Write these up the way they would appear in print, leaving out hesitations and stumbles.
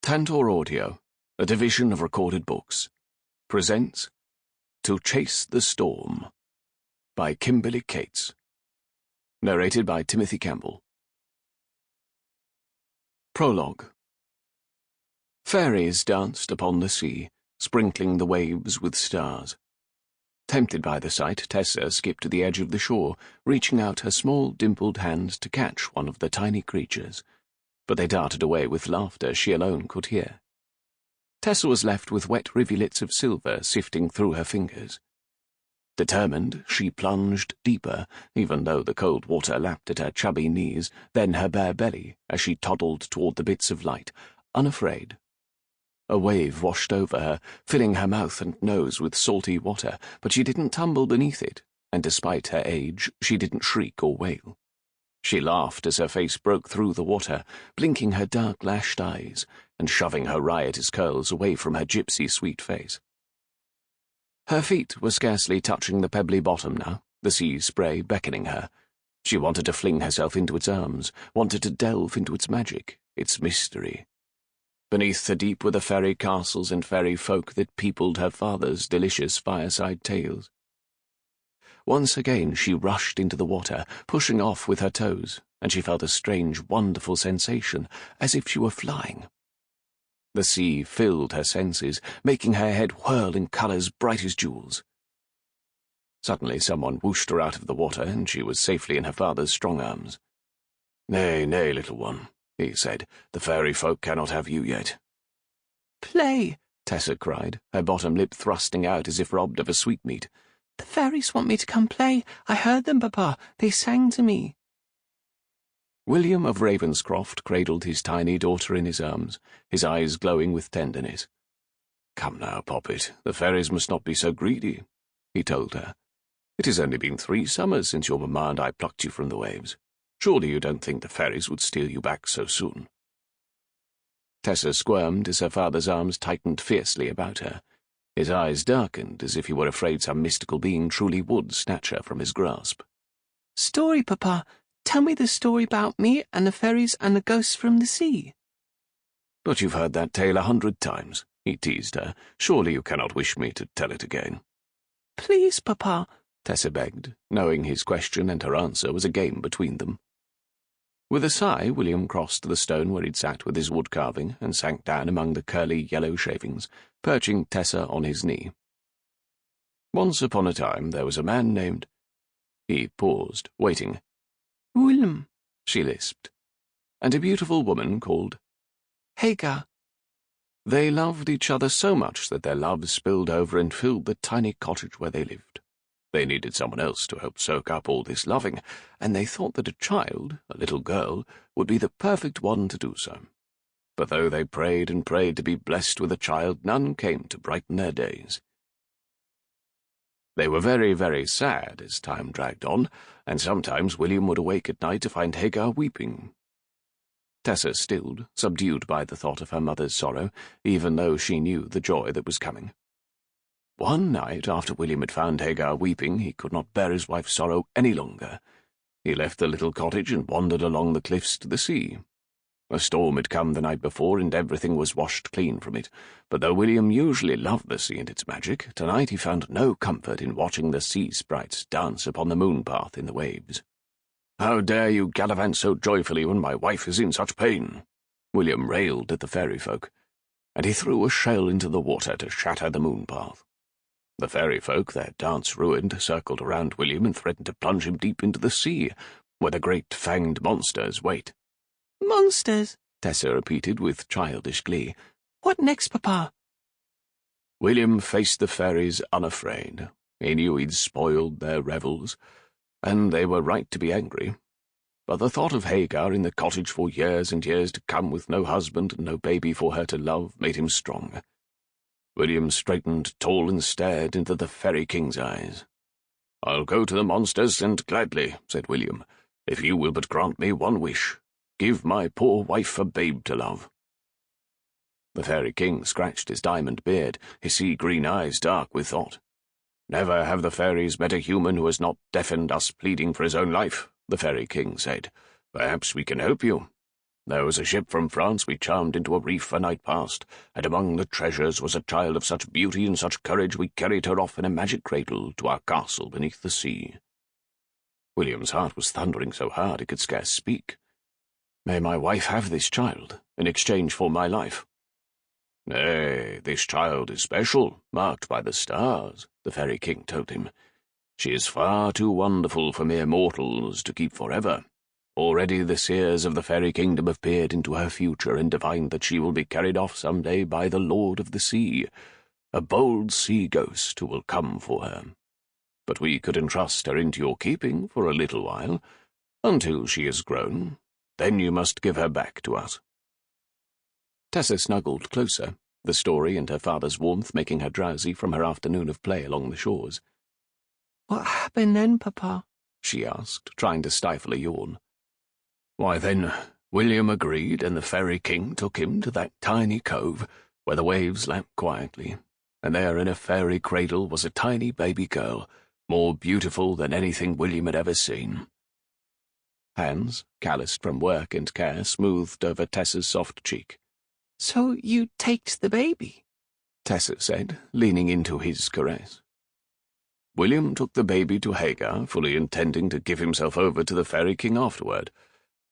Tantor Audio, a division of Recorded Books, presents To Chase the Storm by Kimberly Cates. Narrated by Timothy Campbell. Prologue. Fairies danced upon the sea, sprinkling the waves with stars. Tempted by the sight, Tessa skipped to the edge of the shore, reaching out her small, dimpled hands to catch one of the tiny creatures. But they darted away with laughter she alone could hear. Tessa was left with wet rivulets of silver sifting through her fingers. Determined, she plunged deeper, even though the cold water lapped at her chubby knees, then her bare belly, as she toddled toward the bits of light, unafraid. A wave washed over her, filling her mouth and nose with salty water, but she didn't tumble beneath it, and despite her age, she didn't shriek or wail. She laughed as her face broke through the water, blinking her dark-lashed eyes and shoving her riotous curls away from her gypsy sweet face. Her feet were scarcely touching the pebbly bottom now, the sea spray beckoning her. She wanted to fling herself into its arms, wanted to delve into its magic, its mystery. Beneath the deep were the fairy castles and fairy folk that peopled her father's delicious fireside tales. Once again she rushed into the water, pushing off with her toes, and she felt a strange, wonderful sensation, as if she were flying. The sea filled her senses, making her head whirl in colours bright as jewels. Suddenly someone whooshed her out of the water, and she was safely in her father's strong arms. "Nay, nay, little one," he said, "the fairy folk cannot have you yet." "Play!" Tessa cried, her bottom lip thrusting out as if robbed of a sweetmeat. "The fairies want me to come play. I heard them, Papa. They sang to me." William of Ravenscroft cradled his tiny daughter in his arms, his eyes glowing with tenderness. "Come now, Poppet, the fairies must not be so greedy," he told her. "It has only been 3 summers since your mamma and I plucked you from the waves. Surely you don't think the fairies would steal you back so soon?" Tessa squirmed as her father's arms tightened fiercely about her. His eyes darkened as if he were afraid some mystical being truly would snatch her from his grasp. "Story, Papa. Tell me the story about me and the fairies and the ghosts from the sea." "But you've heard that tale 100 times," he teased her. "Surely you cannot wish me to tell it again." "Please, Papa," Tessa begged, knowing his question and her answer was a game between them. With a sigh, William crossed the stone where he'd sat with his wood-carving and sank down among the curly yellow shavings, perching Tessa on his knee. "Once upon a time there was a man named—" He paused, waiting. "William," she lisped. "And a beautiful woman called—" "Hagar." They loved each other so much that their love spilled over and filled the tiny cottage where they lived. They needed someone else to help soak up all this loving, and they thought that a child, a little girl, would be the perfect one to do so. But though they prayed and prayed to be blessed with a child, none came to brighten their days. They were very, very sad as time dragged on, and sometimes William would awake at night to find Hagar weeping. Tessa stilled, subdued by the thought of her mother's sorrow, even though she knew the joy that was coming. One night, after William had found Hagar weeping, he could not bear his wife's sorrow any longer. He left the little cottage and wandered along the cliffs to the sea. A storm had come the night before, and everything was washed clean from it, but though William usually loved the sea and its magic, tonight he found no comfort in watching the sea sprites dance upon the moon-path in the waves. "How dare you gallivant so joyfully when my wife is in such pain?" William railed at the fairy folk, and he threw a shell into the water to shatter the moon-path. The fairy folk, their dance ruined, circled around William and threatened to plunge him deep into the sea, where the great fanged monsters wait. "Monsters," Tessa repeated with childish glee. "What next, Papa?" William faced the fairies unafraid. He knew he'd spoiled their revels, and they were right to be angry. But the thought of Hagar in the cottage for years and years to come with no husband and no baby for her to love made him strong. William straightened tall and stared into the fairy king's eyes. "I'll go to the monsters, and gladly," said William, "if you will but grant me one wish. Give my poor wife a babe to love." The fairy king scratched his diamond beard, his sea-green eyes dark with thought. "Never have the fairies met a human who has not deafened us pleading for his own life," the fairy king said. "Perhaps we can help you." There was a ship from France we charmed into a reef a night past, and among the treasures was a child of such beauty and such courage we carried her off in a magic cradle to our castle beneath the sea." William's heart was thundering so hard he could scarce speak. "May my wife have this child, in exchange for my life?" "Nay, this child is special, marked by the stars," the Fairy King told him. "She is far too wonderful for mere mortals to keep forever. Already the seers of the Fairy Kingdom have peered into her future and divined that she will be carried off some day by the Lord of the Sea, a bold sea ghost who will come for her. But we could entrust her into your keeping for a little while, until she is grown. Then you must give her back to us." Tessa snuggled closer, the story and her father's warmth making her drowsy from her afternoon of play along the shores. "What happened then, Papa?" she asked, trying to stifle a yawn. "Why then, William agreed, and the Fairy King took him to that tiny cove where the waves lapped quietly, and there in a fairy cradle was a tiny baby girl, more beautiful than anything William had ever seen." Hands, calloused from work and care, smoothed over Tessa's soft cheek. "So you taked the baby?" Tessa said, leaning into his caress. "William took the baby to Hagar, fully intending to give himself over to the Fairy King afterward.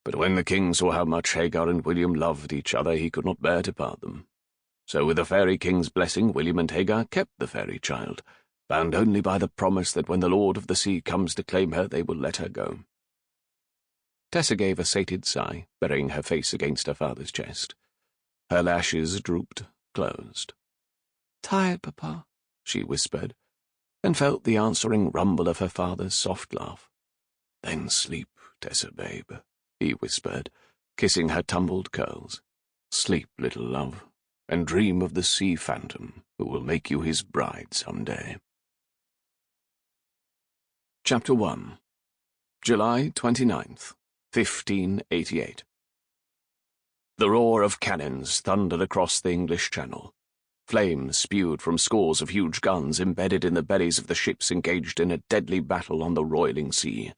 But when the king saw how much Hagar and William loved each other, he could not bear to part them. So with the Fairy King's blessing, William and Hagar kept the fairy child, bound only by the promise that when the Lord of the Sea comes to claim her, they will let her go." Tessa gave a sated sigh, burying her face against her father's chest. Her lashes drooped, closed. "Tired, Papa," she whispered, and felt the answering rumble of her father's soft laugh. "Then sleep, Tessa, babe," he whispered, kissing her tumbled curls. "Sleep, little love, and dream of the sea phantom who will make you his bride some day." Chapter 1. July 29th, 1588. The roar of cannons thundered across the English Channel. Flames spewed from scores of huge guns embedded in the bellies of the ships engaged in a deadly battle on the roiling sea.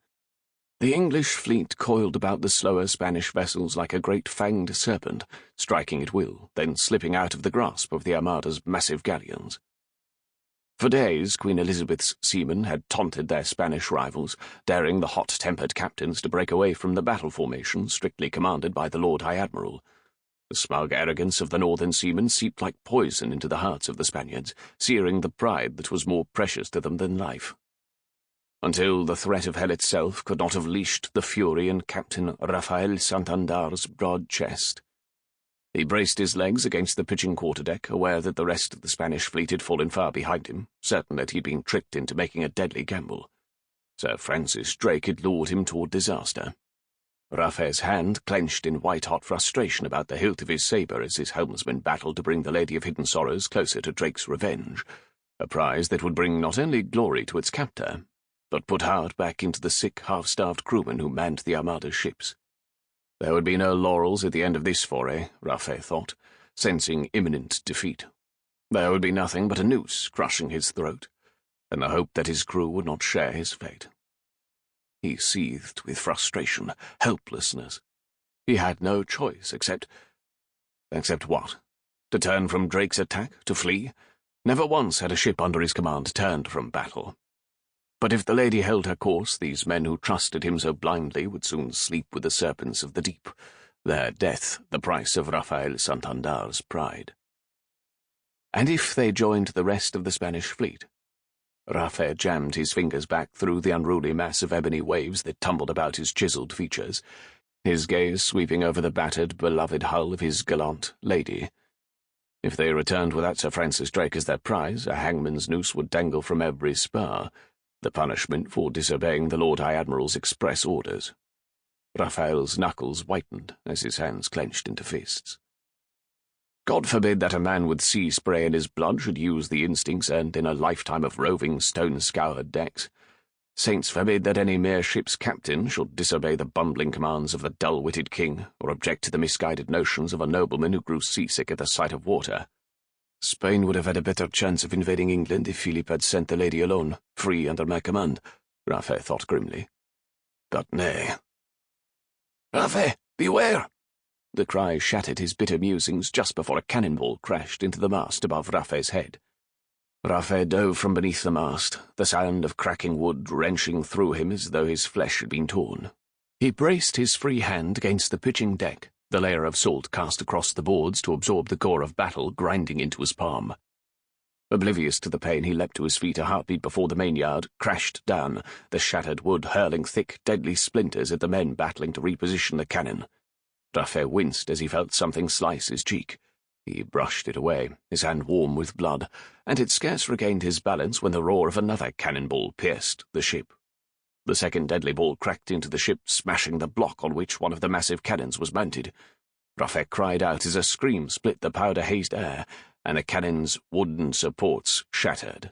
The English fleet coiled about the slower Spanish vessels like a great fanged serpent, striking at will, then slipping out of the grasp of the Armada's massive galleons. For days, Queen Elizabeth's seamen had taunted their Spanish rivals, daring the hot-tempered captains to break away from the battle formation strictly commanded by the Lord High Admiral. The smug arrogance of the northern seamen seeped like poison into the hearts of the Spaniards, searing the pride that was more precious to them than life. Until the threat of hell itself could not have leashed the fury in Captain Rafael Santadar's broad chest. He braced his legs against the pitching quarterdeck, aware that the rest of the Spanish fleet had fallen far behind him, certain that he'd been tricked into making a deadly gamble. Sir Francis Drake had lured him toward disaster. Rafael's hand clenched in white-hot frustration about the hilt of his sabre as his helmsman battled to bring the Lady of Hidden Sorrows closer to Drake's revenge, a prize that would bring not only glory to its captor, but put heart back into the sick, half-starved crewmen who manned the Armada's ships. There would be no laurels at the end of this foray, Rafael thought, sensing imminent defeat. There would be nothing but a noose crushing his throat, and the hope that his crew would not share his fate. He seethed with frustration, helplessness. He had no choice except what? To turn from Drake's attack, to flee? Never once had a ship under his command turned from battle. But if the lady held her course, these men who trusted him so blindly would soon sleep with the serpents of the deep, their death the price of Rafael Santadar's pride. And if they joined the rest of the Spanish fleet? Rafael jammed his fingers back through the unruly mass of ebony waves that tumbled about his chiseled features, his gaze sweeping over the battered, beloved hull of his gallant lady. If they returned without Sir Francis Drake as their prize, a hangman's noose would dangle from every spar, the punishment for disobeying the Lord High Admiral's express orders. Rafael's knuckles whitened as his hands clenched into fists. God forbid that a man with sea spray in his blood should use the instincts earned in a lifetime of roving stone-scoured decks. Saints forbid that any mere ship's captain should disobey the bumbling commands of the dull-witted king, or object to the misguided notions of a nobleman who grew seasick at the sight of water. Spain would have had a better chance of invading England if Philip had sent the lady alone, free under my command, Rafael thought grimly. But nay. "Rafael, beware!" The cry shattered his bitter musings just before a cannonball crashed into the mast above Rafael's head. Rafael dove from beneath the mast, the sound of cracking wood wrenching through him as though his flesh had been torn. He braced his free hand against the pitching deck, the layer of salt cast across the boards to absorb the gore of battle grinding into his palm. Oblivious to the pain, he leapt to his feet a heartbeat before the mainyard crashed down, the shattered wood hurling thick, deadly splinters at the men battling to reposition the cannon. Rafael winced as he felt something slice his cheek. He brushed it away, his hand warm with blood, and had scarce regained his balance when the roar of another cannonball pierced the ship. The second deadly ball cracked into the ship, smashing the block on which one of the massive cannons was mounted. Rafael cried out as a scream split the powder-hazed air, and the cannon's wooden supports shattered.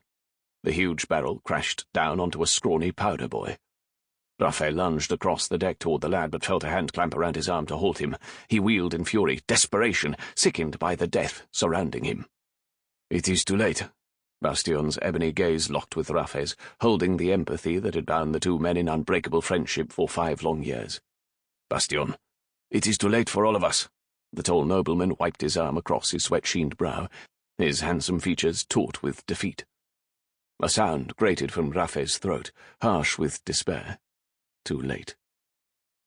The huge barrel crashed down onto a scrawny powder boy. Rafael lunged across the deck toward the lad, but felt a hand clamp around his arm to halt him. He wheeled in fury, desperation, sickened by the death surrounding him. "It is too late." Bastion's ebony gaze locked with Rafael's, holding the empathy that had bound the two men in unbreakable friendship for 5 long years. "Bastion, it is too late for all of us." The tall nobleman wiped his arm across his sweat-sheened brow, his handsome features taut with defeat. A sound grated from Rafael's throat, harsh with despair. Too late.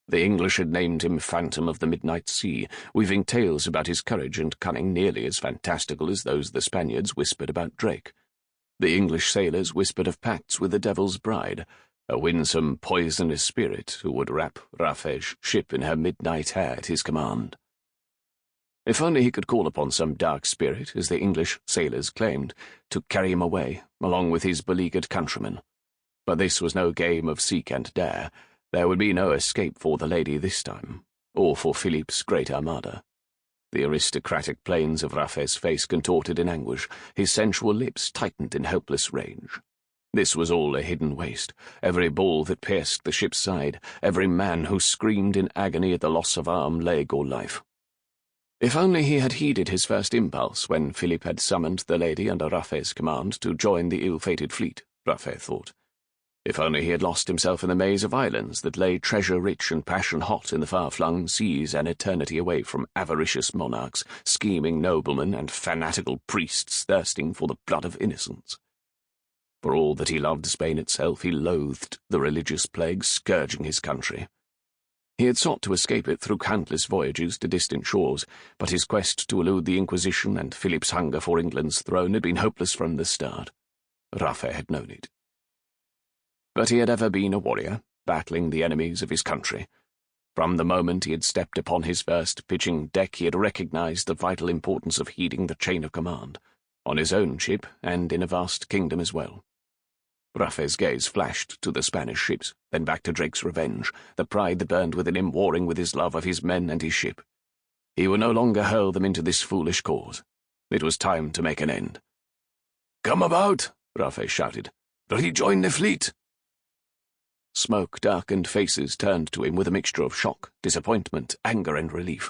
The English had named him Phantom of the Midnight Sea, weaving tales about his courage and cunning nearly as fantastical as those the Spaniards whispered about Drake. The English sailors whispered of pacts with the Devil's Bride, a winsome, poisonous spirit who would wrap Rafael's ship in her midnight hair at his command. If only he could call upon some dark spirit, as the English sailors claimed, to carry him away, along with his beleaguered countrymen. But this was no game of seek and dare. There would be no escape for the lady this time, or for Philippe's great Armada. The aristocratic planes of Rafael's face contorted in anguish, his sensual lips tightened in hopeless rage. This was all a hidden waste, every ball that pierced the ship's side, every man who screamed in agony at the loss of arm, leg, or life. If only he had heeded his first impulse when Philippe had summoned the lady under Rafael's command to join the ill-fated fleet, Rafael thought. If only he had lost himself in the maze of islands that lay treasure-rich and passion-hot in the far-flung seas an eternity away from avaricious monarchs, scheming noblemen, and fanatical priests thirsting for the blood of innocents. For all that he loved Spain itself, he loathed the religious plague scourging his country. He had sought to escape it through countless voyages to distant shores, but his quest to elude the Inquisition and Philip's hunger for England's throne had been hopeless from the start. Rafael had known it. But he had ever been a warrior, battling the enemies of his country. From the moment he had stepped upon his first pitching deck, he had recognized the vital importance of heeding the chain of command, on his own ship and in a vast kingdom as well. Rafael's gaze flashed to the Spanish ships, then back to Drake's revenge, the pride that burned within him warring with his love of his men and his ship. He would no longer hurl them into this foolish cause. It was time to make an end. "Come about!" Rafael shouted. "Rejoin the fleet!" Smoke-darkened faces turned to him with a mixture of shock, disappointment, anger, and relief.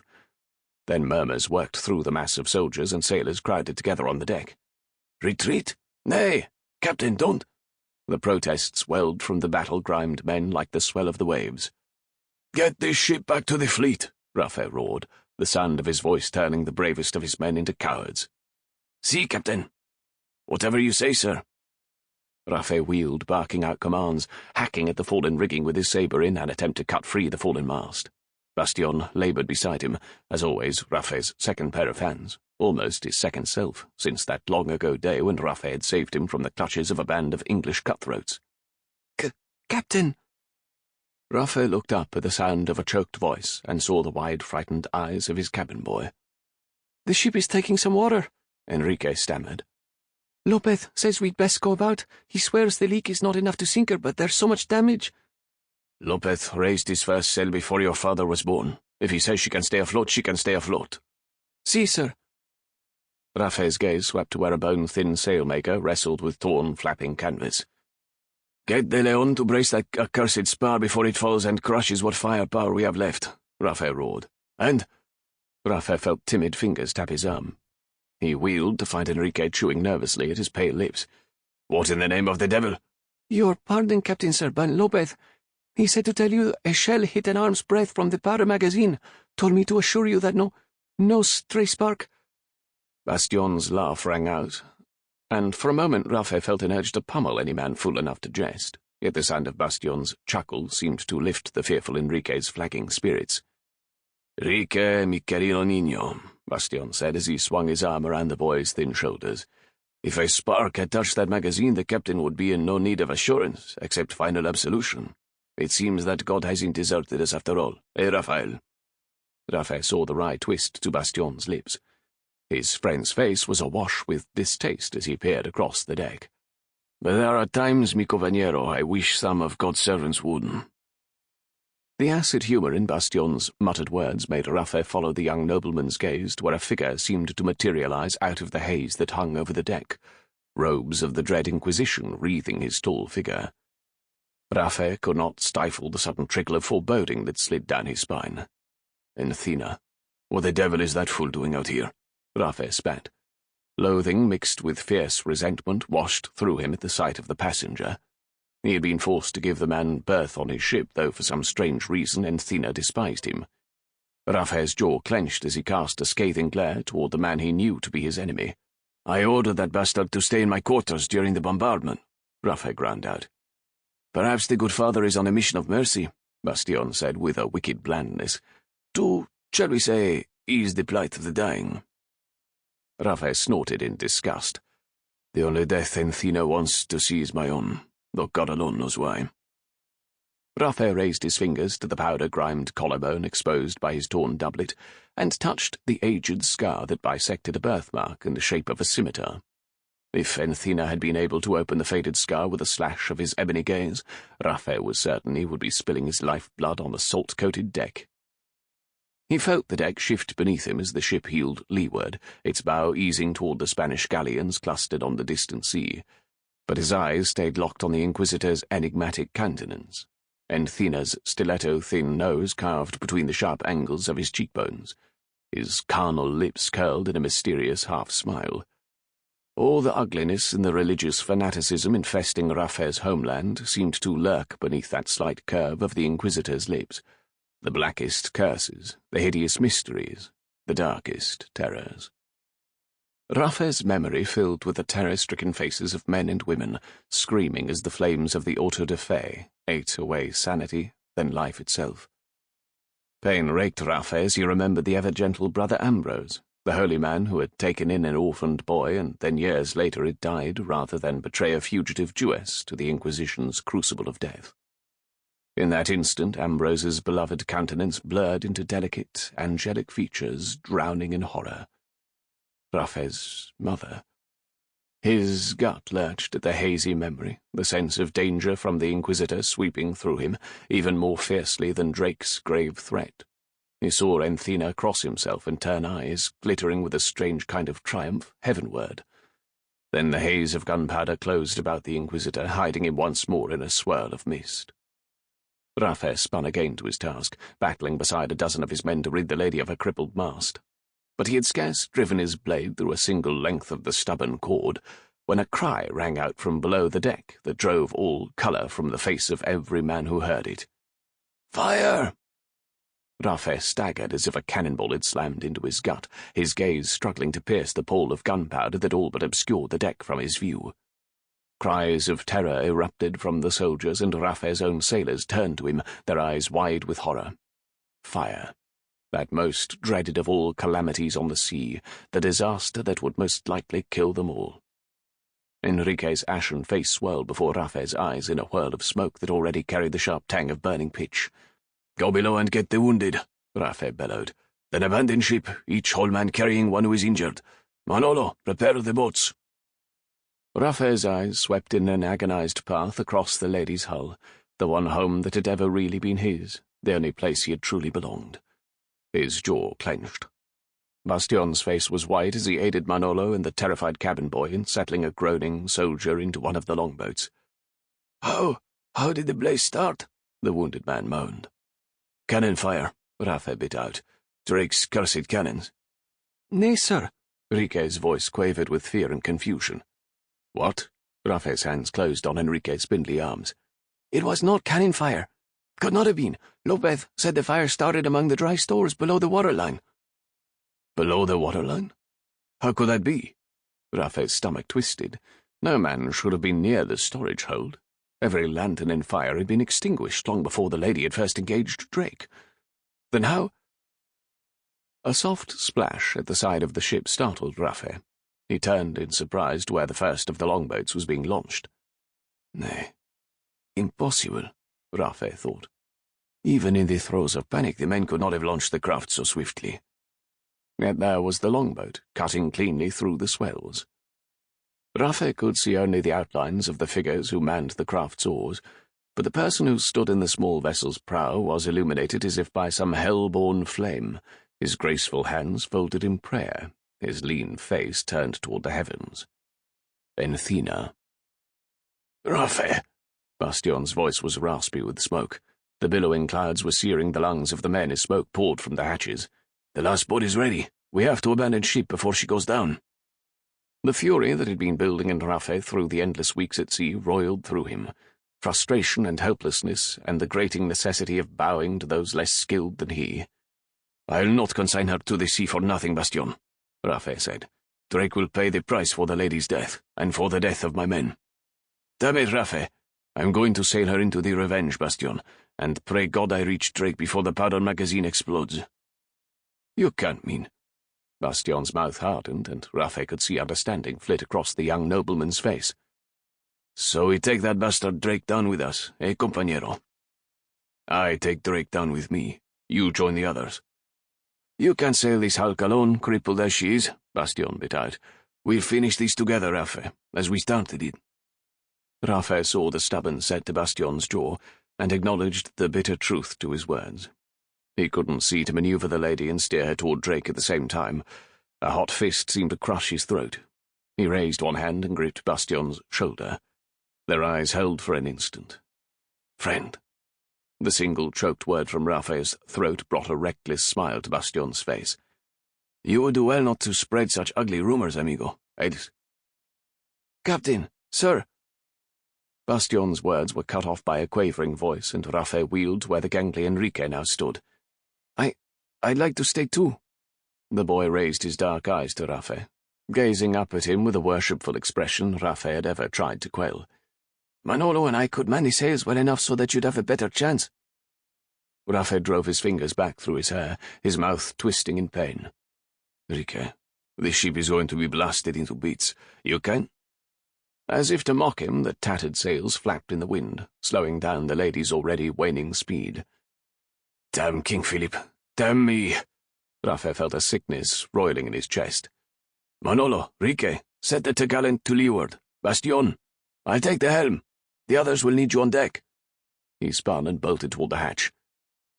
Then murmurs worked through the mass of soldiers and sailors crowded together on the deck. "Retreat? Nay! Captain, don't!" The protests welled from the battle-grimed men like the swell of the waves. "Get this ship back to the fleet!" Rafael roared, the sound of his voice turning the bravest of his men into cowards. "See, Captain!" "Whatever you say, sir." Rafael wheeled, barking out commands, hacking at the fallen rigging with his sabre in an attempt to cut free the fallen mast. Bastion laboured beside him, as always Rafael's second pair of hands, almost his second self, since that long-ago day when Rafael had saved him from the clutches of a band of English cutthroats. Captain!" Rafael looked up at the sound of a choked voice and saw the wide, frightened eyes of his cabin boy. "The ship is taking some water," Enrique stammered. "Lopez says we'd best go about. He swears the leak is not enough to sink her, but there's so much damage." "Lopez raised his first sail before your father was born. If he says she can stay afloat, she can stay afloat." "Si, sir." Rafael's gaze swept to where a bone-thin sailmaker wrestled with torn, flapping canvas. "Get the Leon to brace that accursed spar before it falls and crushes what firepower we have left," Rafael roared. "And—" Rafael felt timid fingers tap his arm. He wheeled to find Enrique chewing nervously at his pale lips. "What in the name of the devil?" "Your pardon, Captain, sir, but Lopez, He said to tell you a shell hit an arm's breadth from the powder magazine. Told me to assure you that no stray spark. Bastion's laugh rang out, and for a moment Rafael felt an urge to pummel any man fool enough to jest, yet the sound of Bastion's chuckle seemed to lift the fearful Enrique's flagging spirits. "Enrique, mi querido niño," Bastion said as he swung his arm around the boy's thin shoulders. "If a spark had touched that magazine, the captain would be in no need of assurance, except final absolution. It seems that God hasn't deserted us after all, eh, Rafael?" Rafael saw the wry twist to Bastion's lips. His friend's face was awash with distaste as he peered across the deck. "But there are times, mi compañero, I wish some of God's servants would." The acid humour in Bastion's muttered words made Rafael follow the young nobleman's gaze to where a figure seemed to materialize out of the haze that hung over the deck, robes of the dread Inquisition wreathing his tall figure. Rafael could not stifle the sudden trickle of foreboding that slid down his spine. "Athena, what the devil is that fool doing out here?" Rafael spat. Loathing mixed with fierce resentment washed through him at the sight of the passenger. He had been forced to give the man berth on his ship, though for some strange reason Athena despised him. Rafael's jaw clenched as he cast a scathing glare toward the man he knew to be his enemy. "I ordered that bastard to stay in my quarters during the bombardment," Rafael ground out. "Perhaps the good father is on a mission of mercy," Bastion said with a wicked blandness, "to, shall we say, ease the plight of the dying." Rafael snorted in disgust. "The only death Athena wants to see is my own, though God alone knows why." Rafael raised his fingers to the powder-grimed collarbone exposed by his torn doublet, and touched the aged scar that bisected a birthmark in the shape of a scimitar. If Athena had been able to open the faded scar with a slash of his ebony gaze, Rafael was certain he would be spilling his lifeblood on the salt-coated deck. He felt the deck shift beneath him as the ship heeled leeward, its bow easing toward the Spanish galleons clustered on the distant sea, but his eyes stayed locked on the Inquisitor's enigmatic countenance, Athena's stiletto-thin nose carved between the sharp angles of his cheekbones, his carnal lips curled in a mysterious half-smile. All the ugliness and the religious fanaticism infesting Rafael's homeland seemed to lurk beneath that slight curve of the Inquisitor's lips, the blackest curses, the hideous mysteries, the darkest terrors. Rafael's memory filled with the terror-stricken faces of men and women, screaming as the flames of the auto-da-fe ate away sanity, then life itself. Pain raked Rafael as he remembered the ever-gentle Brother Ambrose, the holy man who had taken in an orphaned boy and then years later had died rather than betray a fugitive Jewess to the Inquisition's crucible of death. In that instant, Ambrose's beloved countenance blurred into delicate, angelic features drowning in horror. Rafael's mother. His gut lurched at the hazy memory, the sense of danger from the Inquisitor sweeping through him, even more fiercely than Drake's grave threat. He saw Athena cross himself and turn eyes, glittering with a strange kind of triumph, heavenward. Then the haze of gunpowder closed about the Inquisitor, hiding him once more in a swirl of mist. Rafael spun again to his task, battling beside a dozen of his men to rid the lady of her crippled mast. But he had scarce driven his blade through a single length of the stubborn cord, when a cry rang out from below the deck that drove all colour from the face of every man who heard it. "Fire!" Rafael staggered as if a cannonball had slammed into his gut, his gaze struggling to pierce the pall of gunpowder that all but obscured the deck from his view. Cries of terror erupted from the soldiers, and Rafael's own sailors turned to him, their eyes wide with horror. Fire. That most dreaded of all calamities on the sea, the disaster that would most likely kill them all. Enrique's ashen face swirled before Rafael's eyes in a whirl of smoke that already carried the sharp tang of burning pitch. "Go below and get the wounded," Rafael bellowed. "Then abandon ship, each whole man carrying one who is injured. Manolo, prepare the boats." Rafael's eyes swept in an agonized path across the lady's hull, the one home that had ever really been his, the only place he had truly belonged. His jaw clenched. Bastion's face was white as he aided Manolo and the terrified cabin boy in settling a groaning soldier into one of the longboats. How did the blaze start?" the wounded man moaned. "Cannon fire," Rafael bit out. "Drake's cursed cannons." "Nay, sir." Enrique's voice quavered with fear and confusion. "What?" Rafael's hands closed on Enrique's spindly arms. "It was not cannon fire. Could not have been. Lopez said the fire started among the dry stores below the waterline. Below the waterline? How could that be? Rafael's stomach twisted. No man should have been near the storage hold. Every lantern and fire had been extinguished long before the lady had first engaged Drake. Then how— A soft splash at the side of the ship startled Rafael. He turned in surprise to where the first of the longboats was being launched. Nay, impossible, Rafael thought. Even in the throes of panic, the men could not have launched the craft so swiftly. Yet there was the longboat, cutting cleanly through the swells. Rafael could see only the outlines of the figures who manned the craft's oars, but the person who stood in the small vessel's prow was illuminated as if by some hell-born flame, his graceful hands folded in prayer, his lean face turned toward the heavens. Enthina. Rafael! Bastion's voice was raspy with smoke. The billowing clouds were searing the lungs of the men as smoke poured from the hatches. The last boat is ready. We have to abandon ship before she goes down. The fury that had been building in Rafael through the endless weeks at sea roiled through him. Frustration and helplessness, and the grating necessity of bowing to those less skilled than he. "I'll not consign her to the sea for nothing, Bastion," Rafael said. "Drake will pay the price for the lady's death, and for the death of my men. Damn it, Rafael. I'm going to sail her into the Revenge, Bastion, and pray God I reach Drake before the powder magazine explodes." "You can't mean—" Bastion's mouth hardened, and Rafael could see understanding flit across the young nobleman's face. "So we take that bastard Drake down with us, compañero?" "I take Drake down with me. You join the others." "You can't sail this hulk alone, crippled as she is," Bastion bit out. "We'll finish this together, Rafael, as we started it." Rafael saw the stubborn set to Bastion's jaw, and acknowledged the bitter truth to his words. He couldn't see to maneuver the lady and steer her toward Drake at the same time. A hot fist seemed to crush his throat. He raised one hand and gripped Bastion's shoulder. Their eyes held for an instant. "Friend." The single choked word from Rafael's throat brought a reckless smile to Bastion's face. "You would do well not to spread such ugly rumors, amigo. "Captain, sir." Bastion's words were cut off by a quavering voice, and Rafael wheeled to where the gangly Enrique now stood. I'd like to stay too." The boy raised his dark eyes to Rafael, gazing up at him with a worshipful expression Rafael had ever tried to quell. "Manolo and I could man the sails well enough so that you'd have a better chance." Rafael drove his fingers back through his hair, his mouth twisting in pain. "Enrique, this ship is going to be blasted into bits. You can?" As if to mock him, the tattered sails flapped in the wind, slowing down the lady's already waning speed. "Damn King Philip! Damn me!" Rafael felt a sickness roiling in his chest. "Manolo, Enrique, set the topgallant to leeward. Bastion, I'll take the helm. The others will need you on deck." He spun and bolted toward the hatch.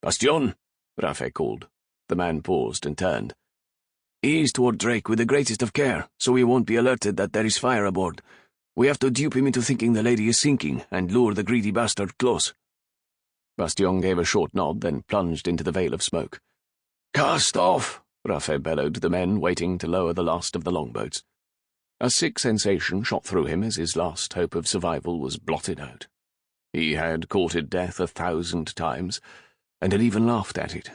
"Bastion!" Rafael called. The man paused and turned. "Ease toward Drake with the greatest of care, so he won't be alerted that there is fire aboard. We have to dupe him into thinking the lady is sinking, and lure the greedy bastard close." Bastion gave a short nod, then plunged into the veil of smoke. "Cast off!" Rafael bellowed to the men waiting to lower the last of the longboats. A sick sensation shot through him as his last hope of survival was blotted out. He had courted death 1,000 times, and had even laughed at it.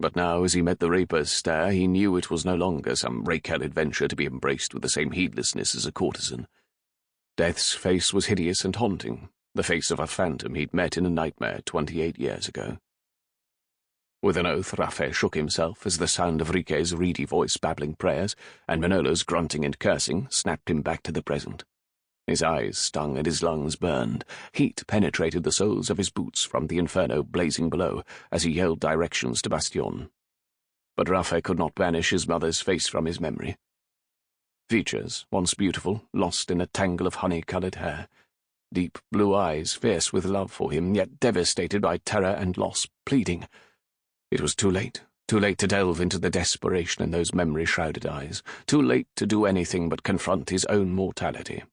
But now, as he met the Reaper's stare, he knew it was no longer some rake-hell adventure to be embraced with the same heedlessness as a courtesan. Death's face was hideous and haunting, the face of a phantom he'd met in a nightmare 28 years ago. With an oath, Rafael shook himself as the sound of Enrique's reedy voice babbling prayers and Manolo's grunting and cursing snapped him back to the present. His eyes stung and his lungs burned. Heat penetrated the soles of his boots from the inferno blazing below as he yelled directions to Bastion. But Rafael could not banish his mother's face from his memory. Features, once beautiful, lost in a tangle of honey-coloured hair. Deep blue eyes, fierce with love for him, yet devastated by terror and loss, pleading. It was too late to delve into the desperation in those memory-shrouded eyes, too late to do anything but confront his own mortality.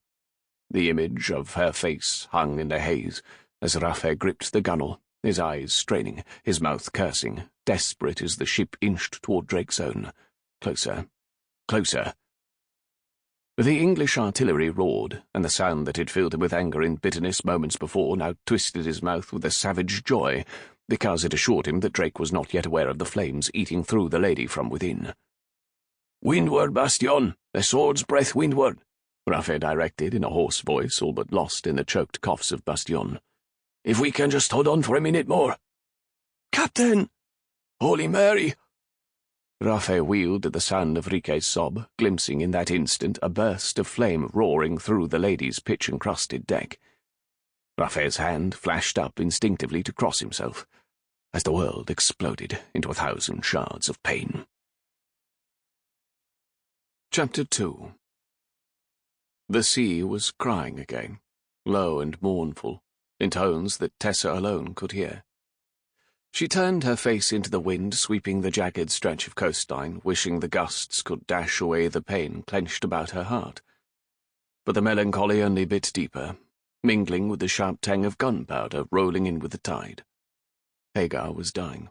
The image of her face hung in the haze as Rafael gripped the gunwale, his eyes straining, his mouth cursing, desperate as the ship inched toward Drake's own. Closer, closer. The English artillery roared, and the sound that had filled him with anger and bitterness moments before now twisted his mouth with a savage joy, because it assured him that Drake was not yet aware of the flames eating through the lady from within. "Windward, Bastion! The sword's breadth windward!" Rafael directed in a hoarse voice, all but lost in the choked coughs of Bastion. "If we can just hold on for a minute more." "Captain!" "Holy Mary!" Rafael wheeled at the sound of Rique's sob, glimpsing in that instant a burst of flame roaring through the lady's pitch-encrusted deck. Rafael's hand flashed up instinctively to cross himself, as the world exploded into 1,000 shards of pain. Chapter 2. The sea was crying again, low and mournful, in tones that Tessa alone could hear. She turned her face into the wind, sweeping the jagged stretch of coastline, wishing the gusts could dash away the pain clenched about her heart. But the melancholy only bit deeper, mingling with the sharp tang of gunpowder rolling in with the tide. Hagar was dying.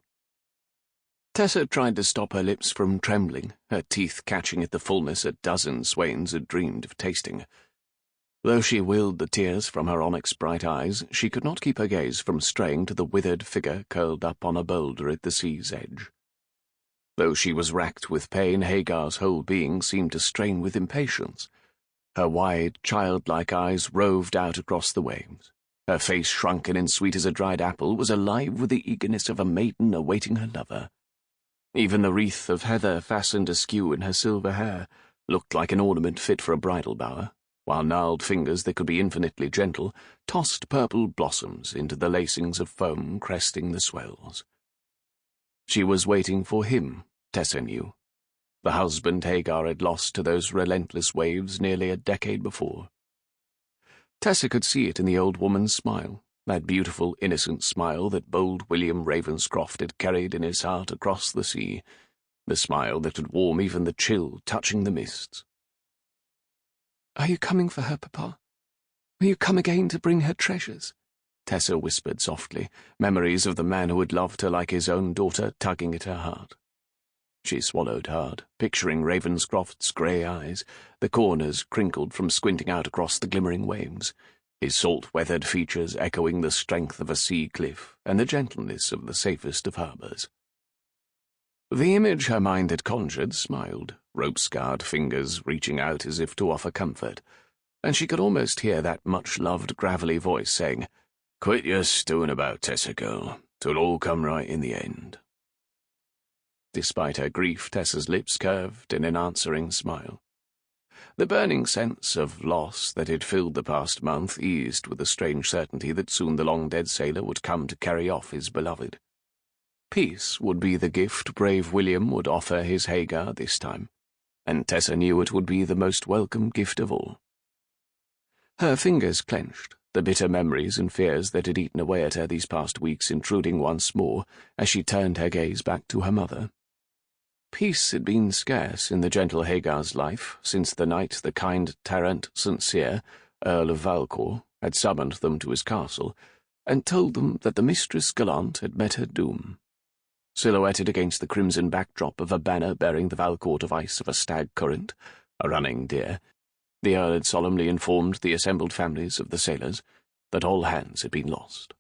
Tessa tried to stop her lips from trembling, her teeth catching at the fullness a dozen swains had dreamed of tasting. Though she willed the tears from her onyx-bright eyes, she could not keep her gaze from straying to the withered figure curled up on a boulder at the sea's edge. Though she was racked with pain, Hagar's whole being seemed to strain with impatience. Her wide, childlike eyes roved out across the waves. Her face, shrunken and sweet as a dried apple, was alive with the eagerness of a maiden awaiting her lover. Even the wreath of heather fastened askew in her silver hair looked like an ornament fit for a bridal bower, while gnarled fingers that could be infinitely gentle tossed purple blossoms into the lacings of foam cresting the swells. She was waiting for him, Tessa knew, the husband Hagar had lost to those relentless waves nearly a decade before. Tessa could see it in the old woman's smile, that beautiful, innocent smile that bold William Ravenscroft had carried in his heart across the sea, the smile that would warm even the chill touching the mists. "Are you coming for her, Papa? Will you come again to bring her treasures?" Tessa whispered softly, memories of the man who had loved her like his own daughter tugging at her heart. She swallowed hard, picturing Ravenscroft's grey eyes, the corners crinkled from squinting out across the glimmering waves, his salt-weathered features echoing the strength of a sea cliff and the gentleness of the safest of harbours. The image her mind had conjured smiled, rope-scarred fingers reaching out as if to offer comfort, and she could almost hear that much-loved gravelly voice saying, "Quit your stewing about, Tessa girl. 'Twill all come right in the end." Despite her grief, Tessa's lips curved in an answering smile. The burning sense of loss that had filled the past month eased with the strange certainty that soon the long-dead sailor would come to carry off his beloved. Peace would be the gift brave William would offer his Hagar this time, and Tessa knew it would be the most welcome gift of all. Her fingers clenched, the bitter memories and fears that had eaten away at her these past weeks intruding once more as she turned her gaze back to her mother. Peace had been scarce in the gentle Hagar's life since the night the kind Tarrant St. Cyr, Earl of Valcour, had summoned them to his castle, and told them that the mistress gallant had met her doom. Silhouetted against the crimson backdrop of a banner bearing the Valcour device of a stag current, a running deer, the Earl had solemnly informed the assembled families of the sailors that all hands had been lost.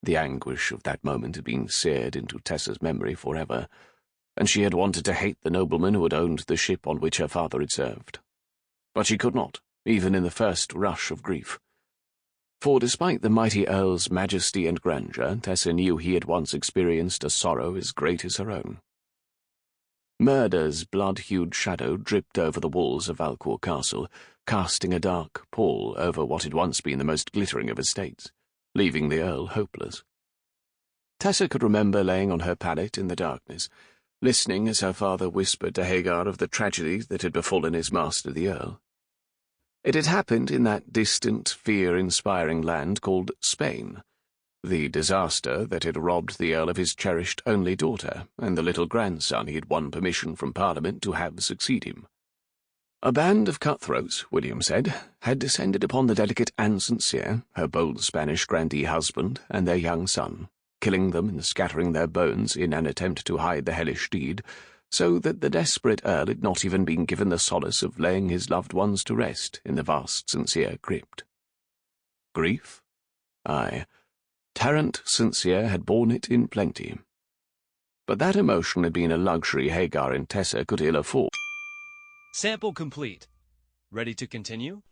The anguish of that moment had been seared into Tessa's memory forever, and she had wanted to hate the nobleman who had owned the ship on which her father had served. But she could not, even in the first rush of grief. For despite the mighty Earl's majesty and grandeur, Tessa knew he had once experienced a sorrow as great as her own. Murder's blood-hued shadow dripped over the walls of Valcour Castle, casting a dark pall over what had once been the most glittering of estates, leaving the Earl hopeless. Tessa could remember laying on her pallet in the darkness, listening as her father whispered to Hagar of the tragedy that had befallen his master the Earl. It had happened in that distant, fear-inspiring land called Spain, the disaster that had robbed the Earl of his cherished only daughter and the little grandson he had won permission from Parliament to have succeed him. A band of cutthroats, William said, had descended upon the delicate Anne St. Cyr, her bold Spanish grandee husband, and their young son, killing them and scattering their bones in an attempt to hide the hellish deed, so that the desperate Earl had not even been given the solace of laying his loved ones to rest in the vast Sincere crypt. Grief? Aye, Tarrant Sincere had borne it in plenty. But that emotion had been a luxury Hagar and Tessa could ill afford. Sample complete. Ready to continue?